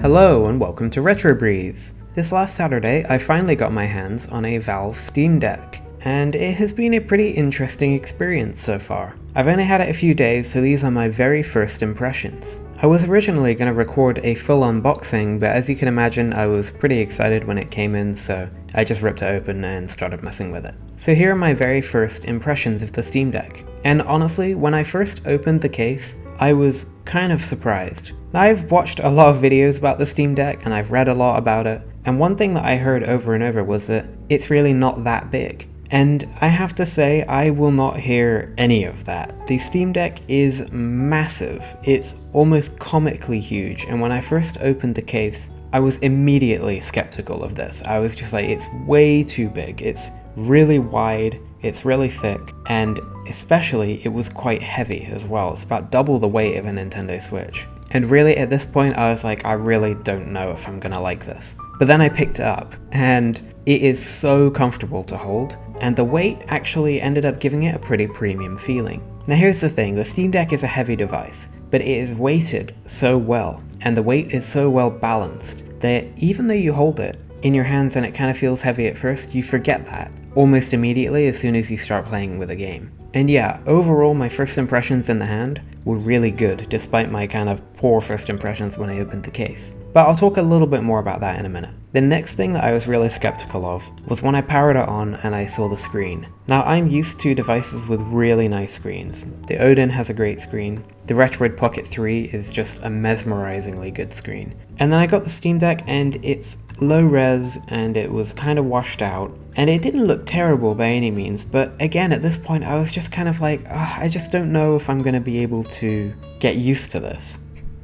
Hello and welcome to Retro Breeze. This last Saturday I finally got my hands on a Valve Steam Deck, and it has been a pretty interesting experience so far. I've only had it a few days, so these are my very first impressions. I was originally going to record a full unboxing, but as you can imagine I was pretty excited when it came in, so I just ripped it open and started messing with it. So here are my very first impressions of the Steam Deck. And honestly, when I first opened the case, I was kind of surprised. Now, I've watched a lot of videos about the Steam Deck and I've read a lot about it, and one thing that I heard over and over was that it's really not that big. And I have to say, I will not hear any of that. The Steam Deck is massive. It's almost comically huge, and when I first opened the case, I was immediately skeptical of this. I was just like, it's way too big. It's really wide, it's really thick, and especially it was quite heavy as well. It's about double the weight of a Nintendo Switch. And really at this point I was like, I really don't know if I'm gonna like this. But then I picked it up, and it is so comfortable to hold, and the weight actually ended up giving it a pretty premium feeling. Now here's the thing, the Steam Deck is a heavy device, but it is weighted so well, and the weight is so well balanced, that even though you hold it in your hands and it kind of feels heavy at first, you forget that almost immediately as soon as you start playing with a game. And yeah, overall my first impressions in the hand were really good, despite my kind of poor first impressions when I opened the case. But I'll talk a little bit more about that in a minute. The next thing that I was really skeptical of was when I powered it on and I saw the screen. Now I'm used to devices with really nice screens. The Odin has a great screen, the Retroid Pocket 3 is just a mesmerizingly good screen. And then I got the Steam Deck and it's low res and it was kind of washed out, and it didn't look terrible by any means, but again at this point I was just kind of like, I just don't know if I'm going to be able to get used to this.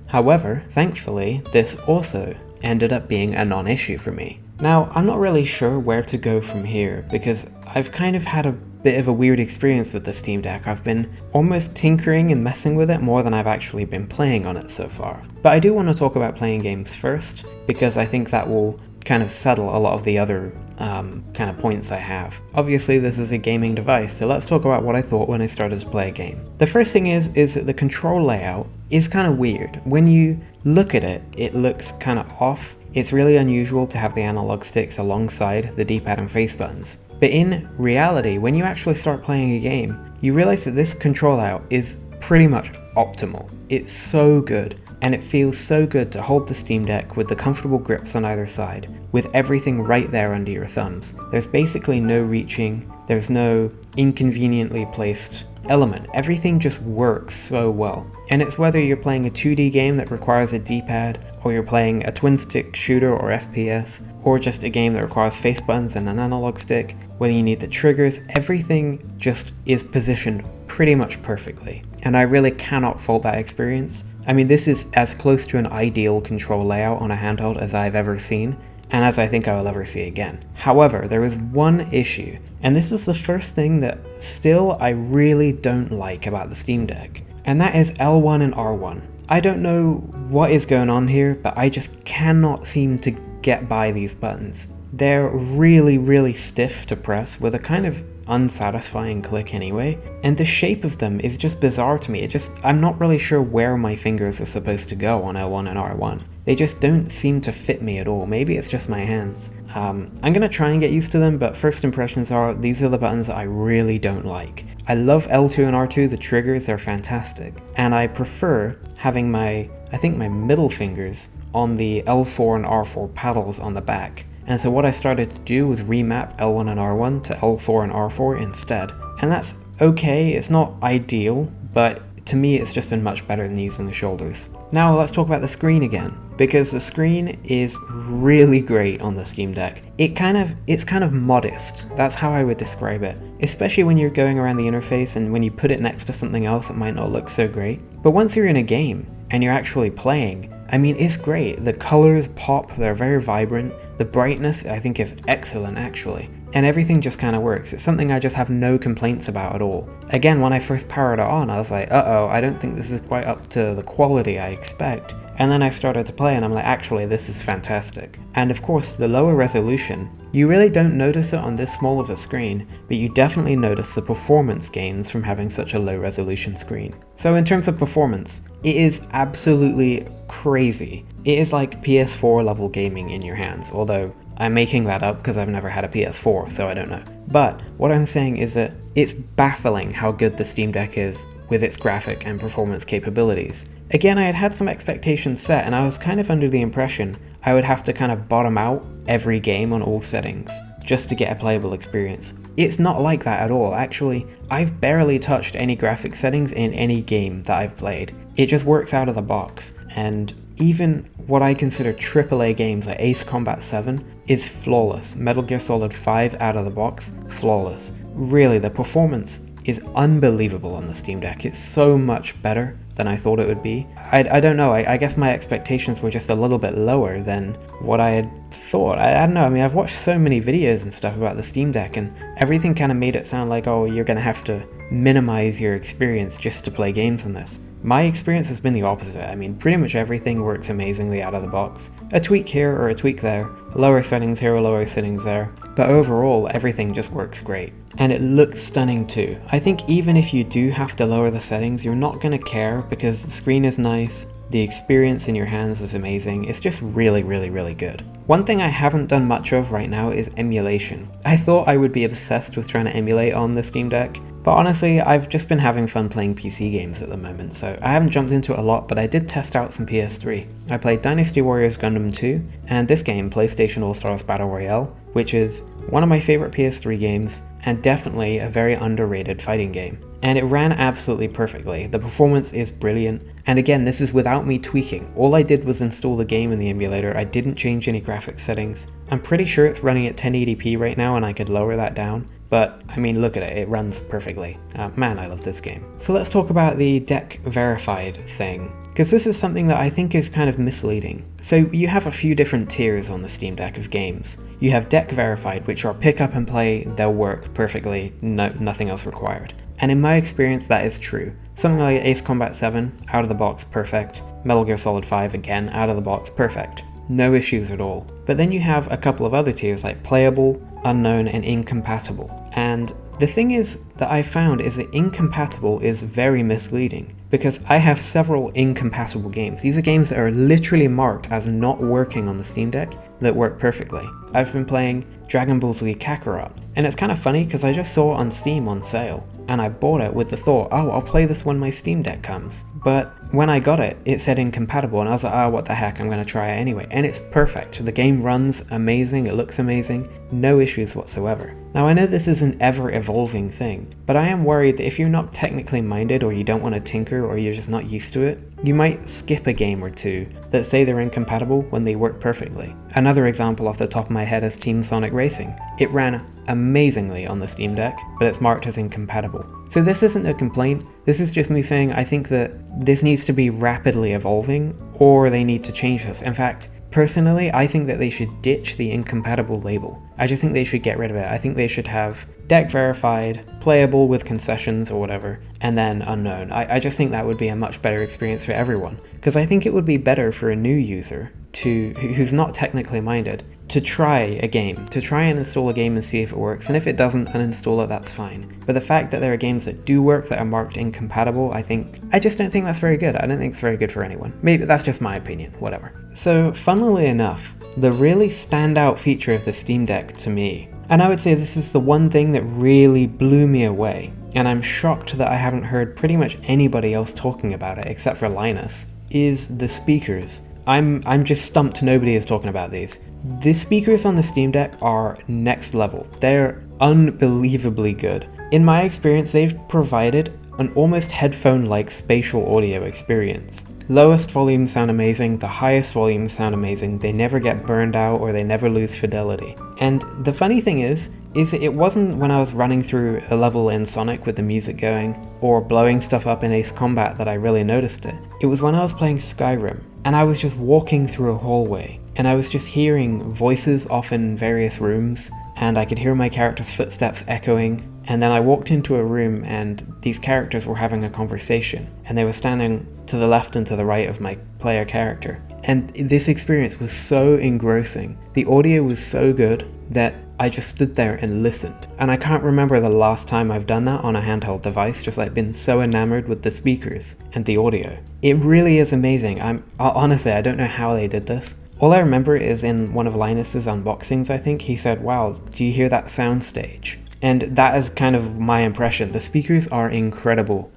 However, thankfully, this also ended up being a non-issue for me. Now, I'm not really sure where to go from here, because I've kind of had a bit of a weird experience with the Steam Deck. I've been almost tinkering and messing with it more than I've actually been playing on it so far. But I do want to talk about playing games first, because I think that will kind of settle a lot of the other kind of points I have. Obviously this is a gaming device, so let's talk about what I thought when I started to play a game. The first thing is that the control layout is kind of weird. When you look at it, it looks kind of off. It's really unusual to have the analog sticks alongside the D-pad and face buttons. But in reality, when you actually start playing a game, you realize that this control layout is pretty much optimal. It's so good. And it feels so good to hold the Steam Deck with the comfortable grips on either side, with everything right there under your thumbs. There's basically no reaching, there's no inconveniently placed element. Everything just works so well. And it's whether you're playing a 2D game that requires a D-pad, or you're playing a twin-stick shooter or FPS, or just a game that requires face buttons and an analog stick, whether you need the triggers, everything just is positioned pretty much perfectly. And I really cannot fault that experience. I mean, this is as close to an ideal control layout on a handheld as I've ever seen, and as I think I will ever see again. However, there is one issue, and this is the first thing that still I really don't like about the Steam Deck, and that is L1 and R1. I don't know what is going on here, but I just cannot seem to get by these buttons. They're really stiff to press with a kind of unsatisfying click anyway, and the shape of them is just bizarre to me. I'm not really sure where my fingers are supposed to go on L1 and R1. They just don't seem to fit me at all. Maybe it's just my hands. I'm gonna try and get used to them, but first impressions are, these are the buttons that I really don't like. I love L2 and R2, the triggers are fantastic, and I prefer having I think my middle fingers on the L4 and R4 paddles on the back. And so what I started to do was remap L1 and R1 to L4 and R4 instead. And that's okay, it's not ideal, but to me it's just been much better than using the shoulders. Now let's talk about the screen again, because the screen is really great on the Steam Deck. It's kind of modest, that's how I would describe it. Especially when you're going around the interface and when you put it next to something else it might not look so great. But once you're in a game and you're actually playing, I mean, it's great. The colors pop, they're very vibrant. The brightness, I think, is excellent actually. and everything just kind of works. It's something I just have no complaints about at all. Again, when I first powered it on, I was like, uh-oh, I don't think this is quite up to the quality I expect. And then I started to play and I'm like, actually, this is fantastic. And of course, the lower resolution, you really don't notice it on this small of a screen, but you definitely notice the performance gains from having such a low resolution screen. So in terms of performance, it is absolutely crazy. It is like PS4 level gaming in your hands, although I'm making that up because I've never had a PS4, so I don't know. But what I'm saying is that it's baffling how good the Steam Deck is with its graphic and performance capabilities. Again, I had some expectations set and I was kind of under the impression I would have to kind of bottom out every game on all settings just to get a playable experience. It's not like that at all. Actually, I've barely touched any graphic settings in any game that I've played. It just works out of the box, and even what I consider AAA games like Ace Combat 7 is flawless. Metal Gear Solid 5 out of the box, flawless. Really, the performance is unbelievable on the Steam Deck. It's so much better than I thought it would be. I don't know, I guess my expectations were just a little bit lower than what I had thought. I don't know, I mean, I've watched so many videos and stuff about the Steam Deck and everything kind of made it sound like, oh, you're gonna have to minimize your experience just to play games on this. My experience has been the opposite. I mean, pretty much everything works amazingly out of the box. A tweak here or a tweak there, lower settings here or lower settings there, but overall everything just works great. And it looks stunning too. I think even if you do have to lower the settings, you're not gonna care because the screen is nice, the experience in your hands is amazing, it's just really, really, really good. One thing I haven't done much of right now is emulation. I thought I would be obsessed with trying to emulate on the Steam Deck, but honestly, I've just been having fun playing PC games at the moment, so I haven't jumped into it a lot, but I did test out some PS3. I played Dynasty Warriors Gundam 2, and this game, PlayStation All-Stars Battle Royale, which is one of my favorite PS3 games, and definitely a very underrated fighting game. And it ran absolutely perfectly. The performance is brilliant, and again, this is without me tweaking. All I did was install the game in the emulator. I didn't change any graphics settings. I'm pretty sure it's running at 1080p right now, and I could lower that down. But, I mean, look at it, it runs perfectly. Man, I love this game. So let's talk about the deck verified thing, because this is something that I think is kind of misleading. So you have a few different tiers on the Steam Deck of games. You have deck verified, which are pick up and play, they'll work perfectly, nothing else required. And in my experience, that is true. Something like Ace Combat 7, out of the box, perfect. Metal Gear Solid 5, again, out of the box, perfect. No issues at all. But then you have a couple of other tiers like playable, unknown, and incompatible. And the thing is that I found is that incompatible is very misleading because I have several incompatible games. These are games that are literally marked as not working on the Steam Deck that work perfectly. I've been playing Dragon Ball Z Kakarot, and it's kind of funny because I just saw it on Steam on sale, and I bought it with the thought, oh, I'll play this when my Steam Deck comes. But when I got it, it said incompatible, and I was like, oh, what the heck, I'm going to try it anyway. And it's perfect. The game runs amazing, it looks amazing, no issues whatsoever. Now, I know this is an ever-evolving thing, but I am worried that if you're not technically minded, or you don't want to tinker, or you're just not used to it, you might skip a game or two that say they're incompatible when they work perfectly. Another example off the top of my head is Team Sonic Racing. It ran amazingly on the Steam Deck, but it's marked as incompatible. So this isn't a complaint, this is just me saying I think that this needs to be rapidly evolving, or they need to change this. In fact, personally, I think that they should ditch the incompatible label. I just think they should get rid of it. I think they should have deck verified, playable with concessions or whatever, and then unknown. I just think that would be a much better experience for everyone, because I think it would be better for a new user who's not technically minded to try a game, to try and install a game and see if it works, and if it doesn't, uninstall it, that's fine. But the fact that there are games that do work that are marked incompatible, I just don't think that's very good. I don't think it's very good for anyone. Maybe that's just my opinion, whatever. So, funnily enough, the really standout feature of the Steam Deck to me, and I would say this is the one thing that really blew me away, and I'm shocked that I haven't heard pretty much anybody else talking about it except for Linus, is the speakers. I'm just stumped nobody is talking about these. The speakers on the Steam Deck are next level. They're unbelievably good. In my experience, they've provided an almost headphone-like spatial audio experience. Lowest volumes sound amazing, the highest volumes sound amazing, they never get burned out or they never lose fidelity. And the funny thing is it wasn't when I was running through a level in Sonic with the music going, or blowing stuff up in Ace Combat that I really noticed it. It was when I was playing Skyrim, and I was just walking through a hallway, and I was just hearing voices off in various rooms, and I could hear my character's footsteps echoing. And then I walked into a room and these characters were having a conversation, and they were standing to the left and to the right of my player character. And this experience was so engrossing. The audio was so good that I just stood there and listened. And I can't remember the last time I've done that on a handheld device, just like been so enamored with the speakers and the audio. It really is amazing. Honestly, I don't know how they did this. All I remember is in one of Linus's unboxings, I think, he said, "Wow, do you hear that soundstage?" And that is kind of my impression. The speakers are incredible.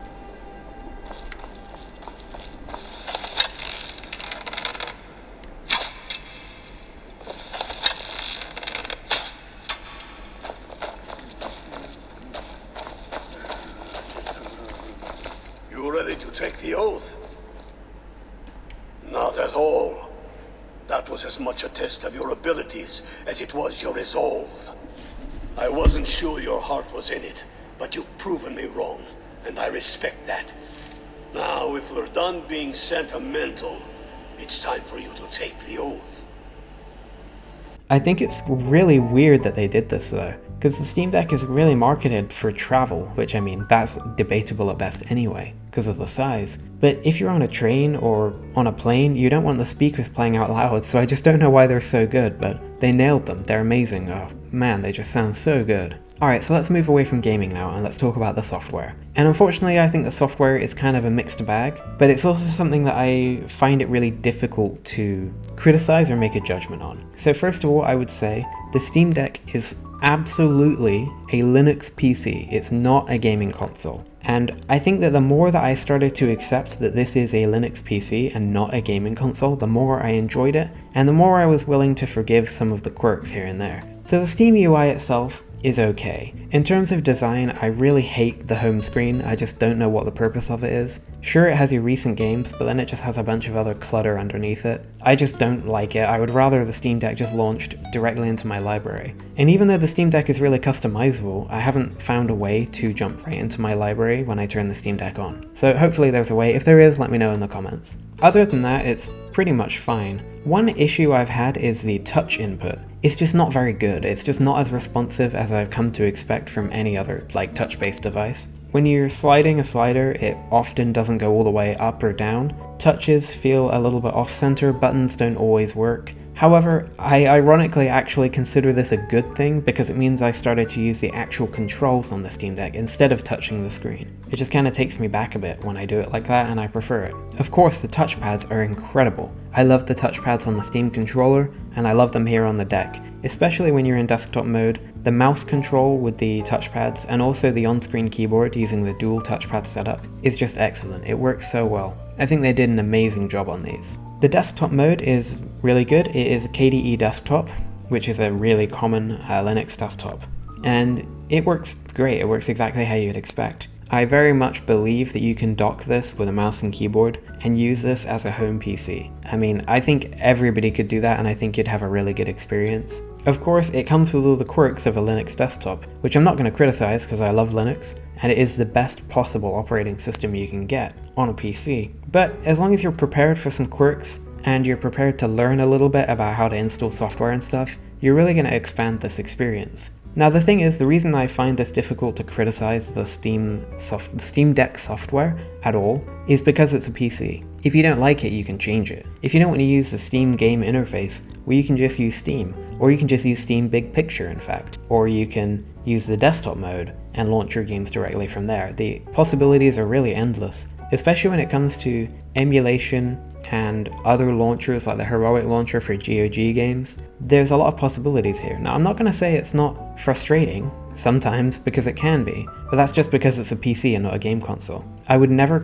You ready to take the oath? Not at all. That was as much a test of your abilities as it was your resolve. I wasn't sure your heart was in it, but you've proven me wrong, and I respect that. Now, if we're done being sentimental, it's time for you to take the oath. I think it's really weird that they did this though, because the Steam Deck is really marketed for travel, which I mean, that's debatable at best anyway, because of the size. But if you're on a train or on a plane, you don't want the speakers playing out loud, so I just don't know why they're so good, but they nailed them. They're amazing. Oh man, they just sound so good. Alright, so let's move away from gaming now and let's talk about the software. And unfortunately, I think the software is kind of a mixed bag, but it's also something that I find it really difficult to criticize or make a judgment on. So first of all, I would say the Steam Deck is absolutely a Linux PC. It's not a gaming console. And I think that the more that I started to accept that this is a Linux PC and not a gaming console, the more I enjoyed it, and the more I was willing to forgive some of the quirks here and there. So the Steam UI itself is okay. In terms of design, I really hate the home screen. I just don't know what the purpose of it is. Sure, it has your recent games, but then it just has a bunch of other clutter underneath it. I just don't like it. I would rather the Steam Deck just launched directly into my library. And even though the Steam Deck is really customizable, I haven't found a way to jump right into my library when I turn the Steam Deck on. So hopefully there's a way. If there is, let me know in the comments. Other than that, it's pretty much fine. One issue I've had is the touch input. It's just not very good. It's just not as responsive as I've come to expect from any other touch-based device. When you're sliding a slider, it often doesn't go all the way up or down. Touches feel a little bit off-center, buttons don't always work. However, I ironically actually consider this a good thing because it means I started to use the actual controls on the Steam Deck instead of touching the screen. It just kind of takes me back a bit when I do it like that, and I prefer it. Of course, the touchpads are incredible. I love the touchpads on the Steam controller, and I love them here on the deck, especially when you're in desktop mode. The mouse control with the touchpads and also the on-screen keyboard using the dual touchpad setup is just excellent. It works so well. I think they did an amazing job on these. The desktop mode is really good. It is a KDE desktop, which is a really common Linux desktop. And it works great. It works exactly how you'd expect. I very much believe that you can dock this with a mouse and keyboard and use this as a home PC. I mean, I think everybody could do that, and I think you'd have a really good experience. Of course, it comes with all the quirks of a Linux desktop, which I'm not going to criticize because I love Linux, and it is the best possible operating system you can get on a PC. But as long as you're prepared for some quirks, and you're prepared to learn a little bit about how to install software and stuff, you're really going to expand this experience. Now the thing is, the reason I find this difficult to criticize the Steam Deck software at all is because it's a PC. If you don't like it, you can change it. If you don't want to use the Steam game interface, well, you can just use Steam. Or you can just use Steam Big Picture, in fact. Or you can use the desktop mode and launch your games directly from there. The possibilities are really endless, especially when it comes to emulation and other launchers like the Heroic launcher for GOG games. There's a lot of possibilities here. Now, I'm not going to say it's not frustrating sometimes, because it can be, but that's just because it's a PC and not a game console. I would never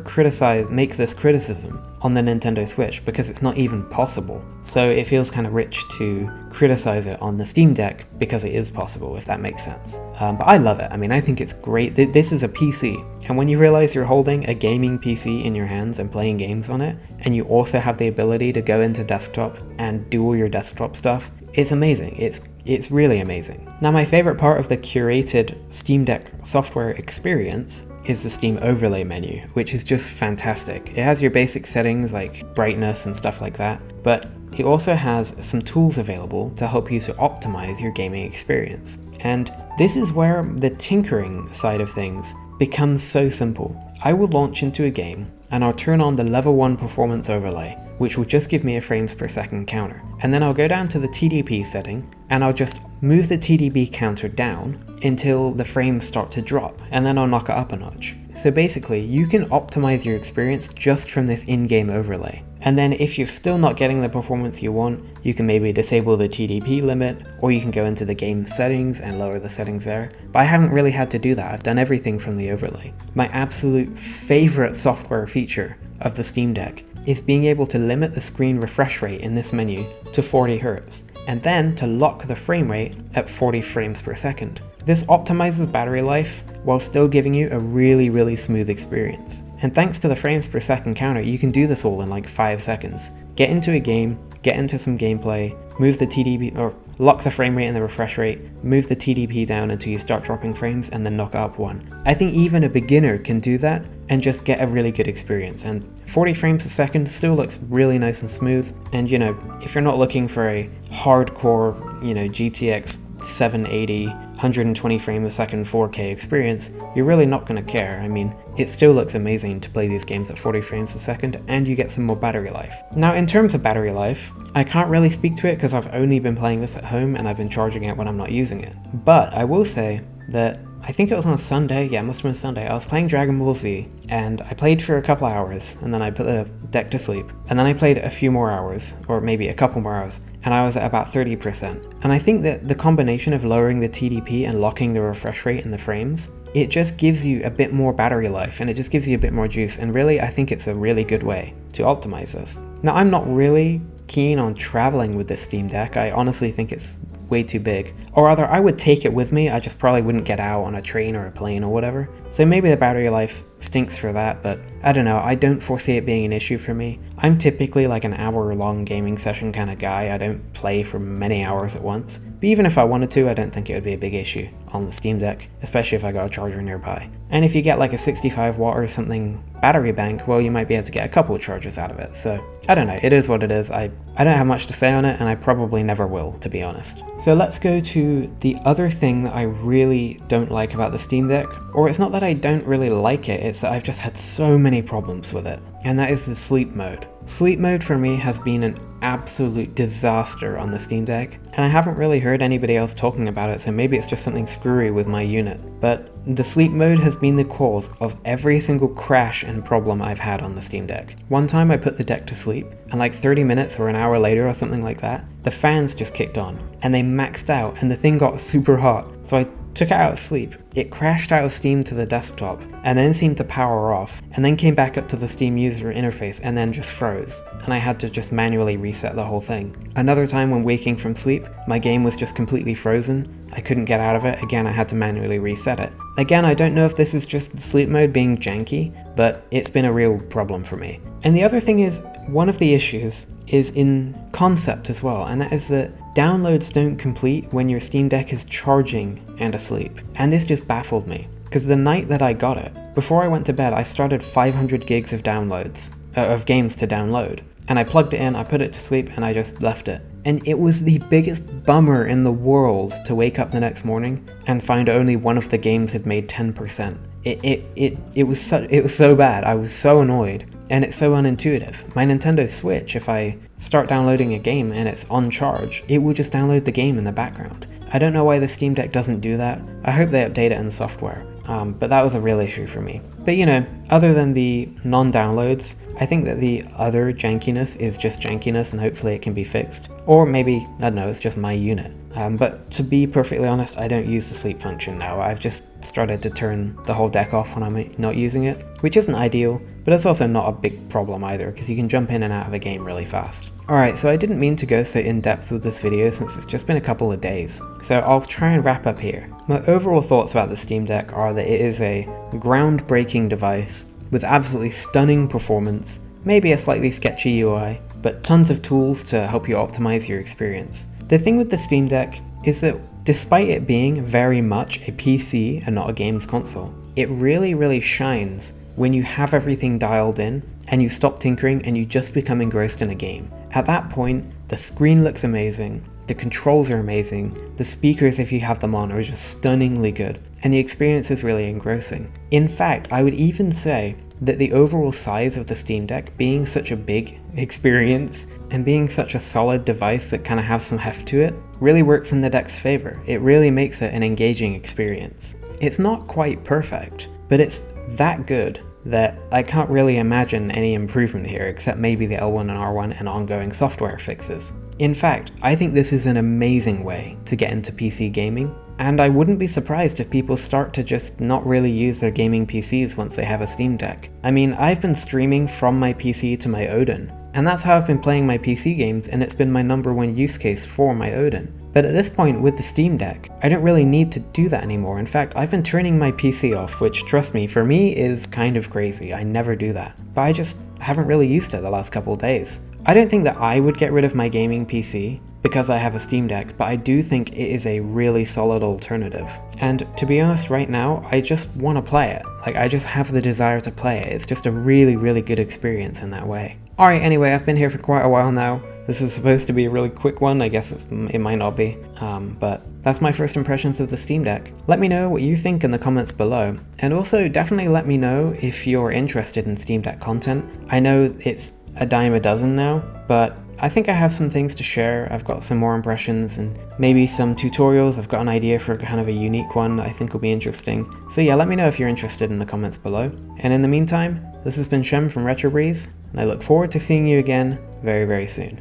make this criticism on the Nintendo Switch because it's not even possible. So it feels kind of rich to criticize it on the Steam Deck because it is possible, if that makes sense. But I love it. I mean, I think it's great. This is a PC, and when you realize you're holding a gaming PC in your hands and playing games on it, and you also have the ability to go into desktop and do all your desktop stuff, it's amazing. It's It's really amazing. Now, my favorite part of the curated Steam Deck software experience is the Steam overlay menu, which is just fantastic. It has your basic settings like brightness and stuff like that, but it also has some tools available to help you to optimize your gaming experience. And this is where the tinkering side of things becomes so simple. I will launch into a game and I'll turn on the level 1 performance overlay, which will just give me a frames per second counter. And then I'll go down to the TDP setting and I'll just move the TDP counter down until the frames start to drop, and then I'll knock it up a notch. So basically, you can optimize your experience just from this in-game overlay. And then if you're still not getting the performance you want, you can maybe disable the TDP limit, or you can go into the game settings and lower the settings there. But I haven't really had to do that. I've done everything from the overlay. My absolute favorite software feature of the Steam Deck is being able to limit the screen refresh rate in this menu to 40 Hz, and then to lock the frame rate at 40 frames per second. This optimizes battery life while still giving you a really smooth experience. And thanks to the frames per second counter, you can do this all in like 5 seconds. Get into a game, get into some gameplay, move the TDP, or lock the frame rate and the refresh rate, move the TDP down until you start dropping frames, and then knock it up one. I think even a beginner can do that and just get a really good experience. And 40 frames a second still looks really nice and smooth. And you know, if you're not looking for a hardcore, GTX 780, 120 frames a second 4K experience, you're really not going to care. I mean, it still looks amazing to play these games at 40 frames a second, and you get some more battery life. Now, in terms of battery life, I can't really speak to it because I've only been playing this at home and I've been charging it when I'm not using it. But I will say that I think it was on a Sunday, yeah, it must have been a Sunday, I was playing Dragon Ball Z, and I played for a couple hours, and then I put the deck to sleep, and then I played a few more hours, or maybe a couple more hours, and I was at about 30%. And I think that the combination of lowering the TDP and locking the refresh rate in the frames, it just gives you a bit more battery life, and it just gives you a bit more juice, and really, I think it's a really good way to optimize this. Now, I'm not really keen on traveling with this Steam Deck. I honestly think it's way too big. Or rather, I would take it with me, I just probably wouldn't get out on a train or a plane or whatever. So maybe the battery life stinks for that, but I don't know, I don't foresee it being an issue for me. I'm typically like an hour-long gaming session kind of guy. I don't play for many hours at once. But even if I wanted to, I don't think it would be a big issue on the Steam Deck, especially if I got a charger nearby. And if you get like a 65 watt or something battery bank, well, you might be able to get a couple of charges out of it. So I don't know, it is what it is. I don't have much to say on it, and I probably never will, to be honest. So let's go to the other thing that I really don't like about the Steam Deck, or it's not that I don't really like it, it's that I've just had so many problems with it, and that is the sleep mode. Sleep mode for me has been an absolute disaster on the Steam Deck, and I haven't really heard anybody else talking about it, so maybe it's just something screwy with my unit. But the sleep mode has been the cause of every single crash and problem I've had on the Steam Deck. One time I put the deck to sleep, and like 30 minutes or an hour later or something like that, the fans just kicked on, and they maxed out, and the thing got super hot. So I took it out of sleep. It crashed out of Steam to the desktop, and then seemed to power off, and then came back up to the Steam user interface, and then just froze, and I had to just manually reset the whole thing. Another time when waking from sleep, my game was just completely frozen. I couldn't get out of it. Again, I had to manually reset it. Again, I don't know if this is just the sleep mode being janky, but it's been a real problem for me. And the other thing is, one of the issues is in concept as well, and that is that downloads don't complete when your Steam Deck is charging and asleep. And this just baffled me, because the night that I got it, before I went to bed, I started 500 gigs of downloads, of games to download. And I plugged it in, I put it to sleep, and I just left it. And it was the biggest bummer in the world to wake up the next morning and find only one of the games had made 10%. It was so bad. I was so annoyed, and it's so unintuitive. My Nintendo Switch, if I start downloading a game and it's on charge, it will just download the game in the background. I don't know why the Steam Deck doesn't do that. I hope they update it in the software. But that was a real issue for me. But you know, other than the non-downloads, I think that the other jankiness is just jankiness, and hopefully it can be fixed. Or maybe, I don't know, it's just my unit. But to be perfectly honest, I don't use the sleep function now. I've just started to turn the whole deck off when I'm not using it, which isn't ideal, but it's also not a big problem either, because you can jump in and out of a game really fast. Alright, so I didn't mean to go so in-depth with this video since it's just been a couple of days, so I'll try and wrap up here. My overall thoughts about the Steam Deck are that it is a groundbreaking device with absolutely stunning performance, maybe a slightly sketchy UI, but tons of tools to help you optimize your experience. The thing with the Steam Deck is that despite it being very much a PC and not a games console, it really shines when you have everything dialed in and you stop tinkering and you just become engrossed in a game. At that point, the screen looks amazing, the controls are amazing, the speakers, if you have them on, are just stunningly good, and the experience is really engrossing. In fact, I would even say that the overall size of the Steam Deck, being such a big experience and being such a solid device that kind of has some heft to it, really works in the Deck's favor. It really makes it an engaging experience. It's not quite perfect, but it's that good that I can't really imagine any improvement here except maybe the L1 and R1 and ongoing software fixes. In fact, I think this is an amazing way to get into PC gaming, and I wouldn't be surprised if people start to just not really use their gaming PCs once they have a Steam Deck. I mean, I've been streaming from my PC to my Odin, and that's how I've been playing my PC games, and it's been my #1 use case for my Odin. But at this point with the Steam Deck, I don't really need to do that anymore. In fact, I've been turning my PC off, which, trust me, for me is kind of crazy. I never do that. But I just haven't really used it the last couple of days. I don't think that I would get rid of my gaming PC because I have a Steam Deck, but I do think it is a really solid alternative. And to be honest, right now, I just want to play it. Like, I just have the desire to play it. It's just a really good experience in that way. Alright, anyway, I've been here for quite a while now. This is supposed to be a really quick one, I guess it might not be, but that's my first impressions of the Steam Deck. Let me know what you think in the comments below, and also definitely let me know if you're interested in Steam Deck content. I know it's a dime a dozen now, but I think I have some things to share. I've got some more impressions and maybe some tutorials. I've got an idea for kind of a unique one that I think will be interesting. So yeah, let me know if you're interested in the comments below. And in the meantime, this has been Shem from Retro Breeze, and I look forward to seeing you again very soon.